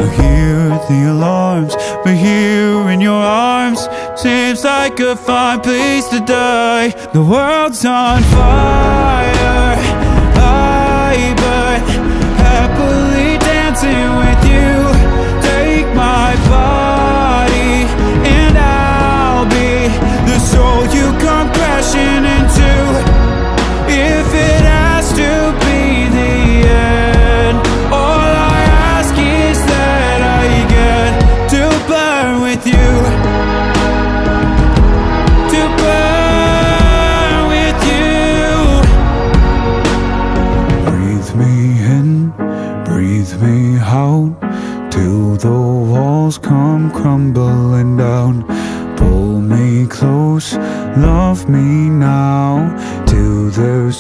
hear the alarms, but here in your arms seems like a fine place to die. The world's on fire, I burn happily dancing with you. Take my body and I'll be the soul you come crashing into. If it has to be the end, all I ask is that I get to burn with you. To burn with you. Breathe me in, breathe me out, till the walls come crumbling down. Pull me close, love me now, till there's